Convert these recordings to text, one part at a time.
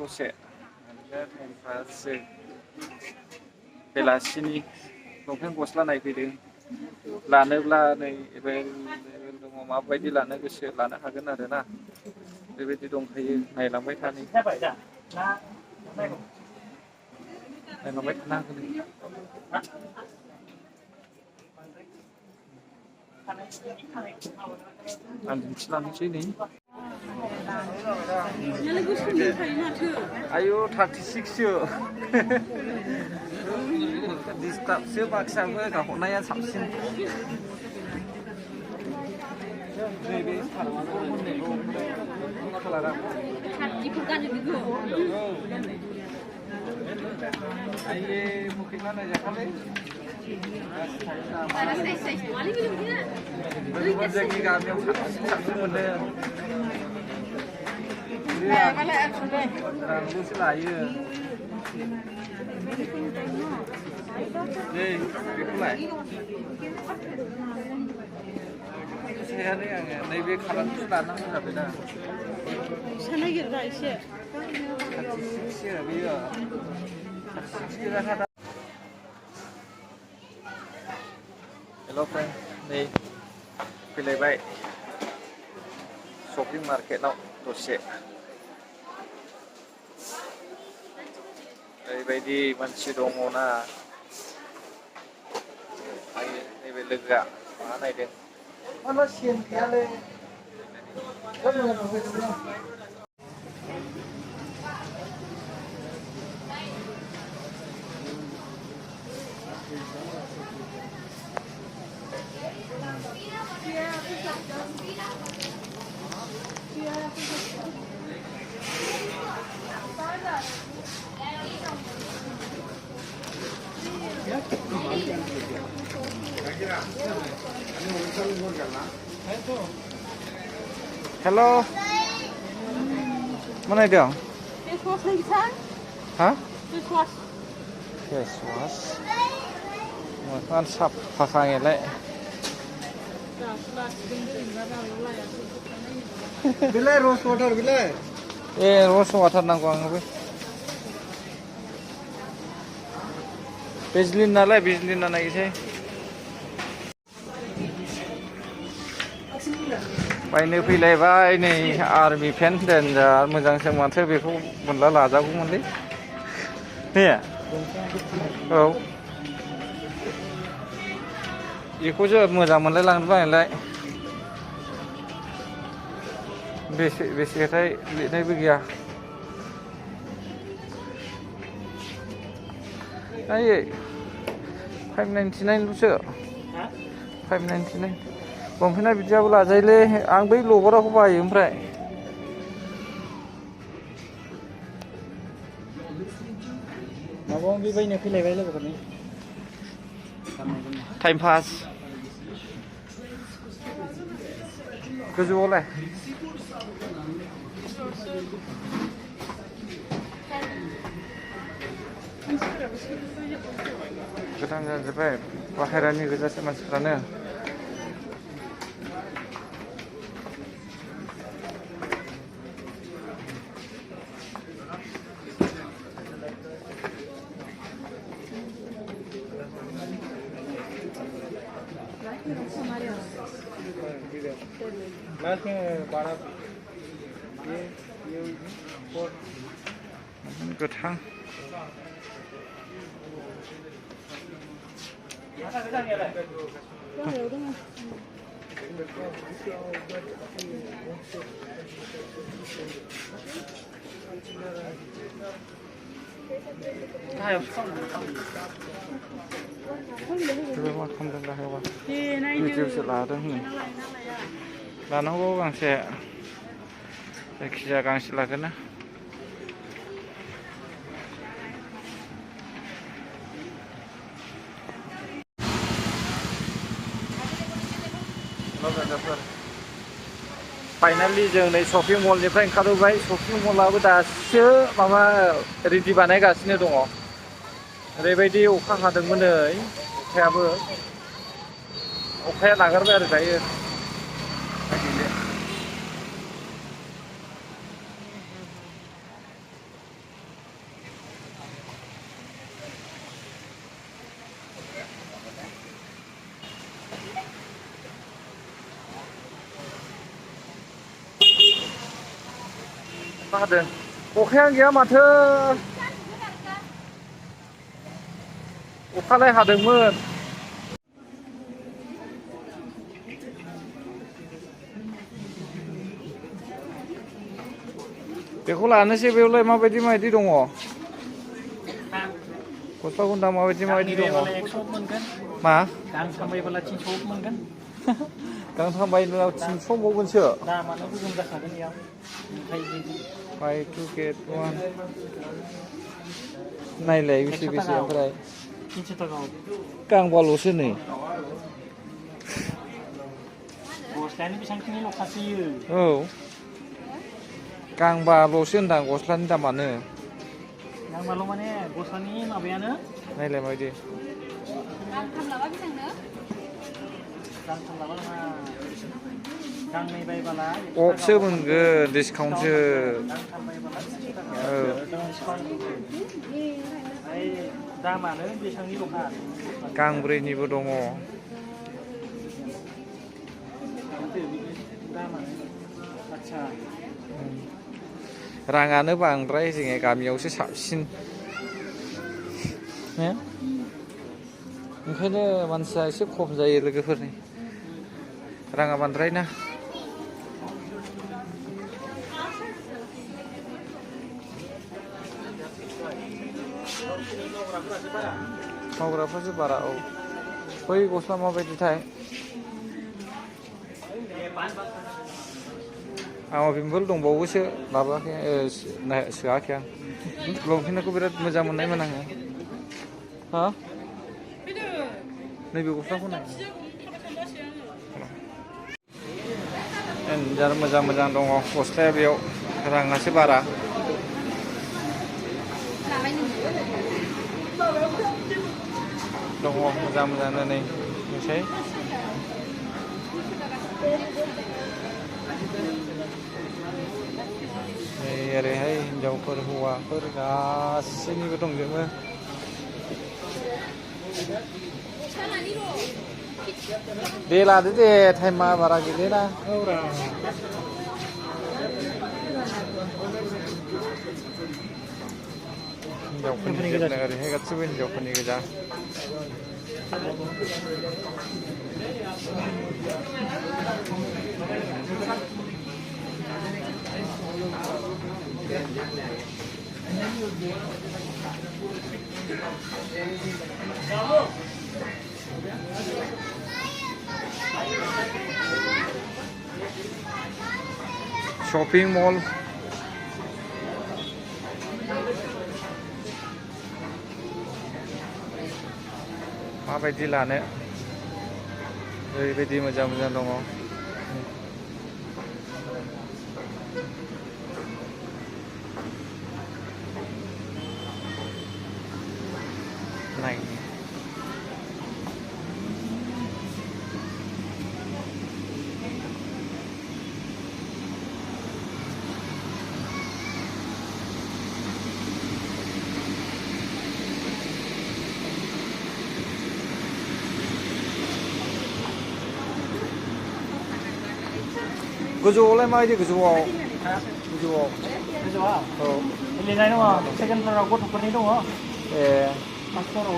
दसे time pass बेलासिनि लंपेन्ट गस्ला नायफैदों लानोब्ला नै एभेलेबेल दङ माबायदि लानो गोसो लानो हागोन आरोना बेबायदि दंखायो नायलांबाय थानि नायलांबाय थानो हागोन आं दिन्थिलांनोसै नै आयु 36सो डिसटार्बसो बाक्साबो गाहरनाया साबसिन नैबे खालारा आइए मुखिना नायजाखालै जोंनि गामियाव साबसिन मोनो रांल'सो लायो नै बेखौलाय सायालै आङो नैबे खालारखौसो लानांगौ जाबायना फिसा नागिरग्रा एसे बेयो हेल' फ्रेन्ड नै फैलायबाय शपिं मार्केटाव दसे ओरैबायदि मानसि दङना नैबे लोगोआ मा नायदों मा सेन गैयालै हेल' मा नायदों हा फेस वास मोखाङानो साफाखाङोलाय बिलाय रस वाटार बिलाय रस वाटार नांगौ आंनोबो बेजलिन नालाय बेजलिना नायसै बायनो फैलायबाय नै आर्मि पेन्ट देन्जार मोजांसो माथो बेखौ मोनला लाजागौमोनलै ने औ बेखौसो मोजां मोनलाय लांबायलाय बेसेथाय लिरनायबो गैया आयै 599 ल'सो 599 लंपेन्टआ बिदियाबो लाजायोलै आं बै लबाराखौ बायो ओमफ्राय माबा माबि बायनो फैलायबाय लोगोफोरनि टाइम पास गोजौआवलाय गोदान जाजोब्बाय बाहेरानि गोजासो मानसिफ्रानो गोथां मा खालामदों गाहायावबा भिडिअसो लादों लानांगौ गांसे जायखिजाया गांसे लागोन ना फाइनालि जों नै शपिं मलनिफ्राय ओंखारबोबाय शपिं मलाबो दासो माबा रेडि बानायगासिनो दङ ओरैबायदि अखा हादोंमोन नै अखाया नागारबाय आरो दायो हादों अखायानो गैया माथो अखालाय हादोंमोन बेखौ लानोसै बेयावलाय माबायदि दङ गस्लाखौ दा माबायदि दङ मा गांथामबायबोला 300 मोनगोन गांथाम बायनायाव 300 बावगोनसो दामानो गोगोम जाखागोन इयाव बाय टु गेट वान नायलाय बेसे ओमफ्राय 300 थाखा गांबाल'सो नै गस्लायानो बेसेबांखिनि ल'खासोयो औ गांबाल'सो होनदां गस्लानि दामानो गांबाल' माने गस्लानि माबायानो नायलाय माबायदि गांथाम लाबा बेसेबांनो गांथाम लाबा नङा गांनै बायबाला अफसो मोनगोन डिसकाउन्टसो गांथाम बायबाला 300 थाखा औ ओमफ्राय दामानो बेसेबांनि ल'खा गांब्रैनिबो दङ दामानो आच्छा राङानो बांद्राय जोंनि गामियावसो साबसिन ओंखायनो मानसिया एसे खम जायो लोगोफोरनि राङा बांद्राय ना मावग्राफ्रासो बारा औ बै गस्ला माबायदिथाय आंनाव पिम्पल दंबावोसो लाबोआखै सोआखै आं लंपेन्टखौ बिराद मोजां मोननायमोन आङो हा नैबे गस्लाखौ नाय एन्जार मोजां दङ गस्लाया बेयाव राङासो बारा दङ मोजांनो नै नुसै नै ओरैहाय हिनजावफोर हौवाफोर गासैनिबो दंजोबो दे लादो दे टाइमा बारा गैलिया हिनजावफोरनि ओरैहाय गासैबो हिनजावफोरनि गोजा शॉपिंग मॉल माबायदि लानो ओरैबायदि मोजां दङ नाय गोजौआवलाय माबायदि गोजौआव गोजौआव औ लिरनाय दङ सेकेन्ड फ्ल'राव गथ'फोरनि दङ ए फार्स्ट फ्ल'राव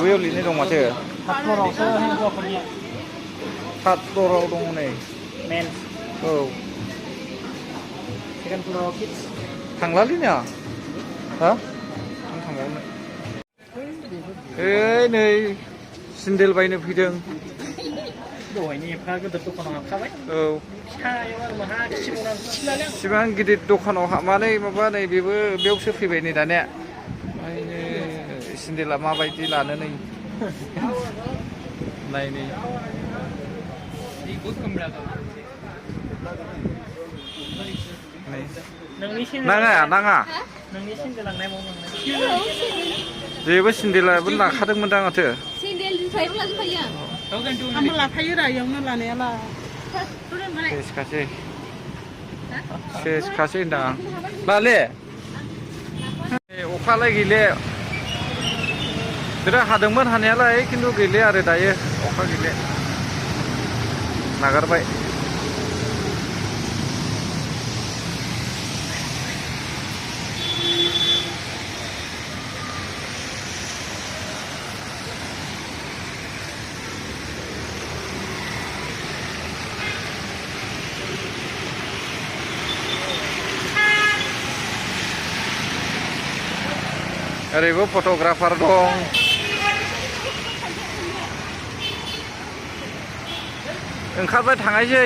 बेयाव लिरनाय दं माथो थार्ड फ्ल'रावसो हौवाफोरनिया थार्ड फ्ल'राव दङ नै मेन्स औ सेकेन्ड फ्ल'राव किड्स थांलालै ना हा नों थांबावनो नै सिन्देल बायनो फैदों दहायनि एफा गिदिर दखानाव हाबखाबाय औ फिसायाव आरो माहा खिबावनांगौ इसिबां गिदिर दखानाव हाबनानै माबा नै बेबो बेयावसो फैबाय नै दानिया ओमफ्राय सिन्देला माबायदि लानो नै नायनि नाङा नोंनि सेन्देल लांनाय जेबो सिन्देलाबो लाखादोंमोनदां माथो सेन्देल जुथायाबो लाजोबखायो आंबो लाफायो रा इयावनो लानायालाय सेसखासै होनदां आं लाले अखालाय गैले बिराद हादोंमोन हानायालाय खिन्थु गैले आरो दायो अखा गैले नागारबाय ओरैबो फट'ग्राफार दं ओंखारबाय थांनायसै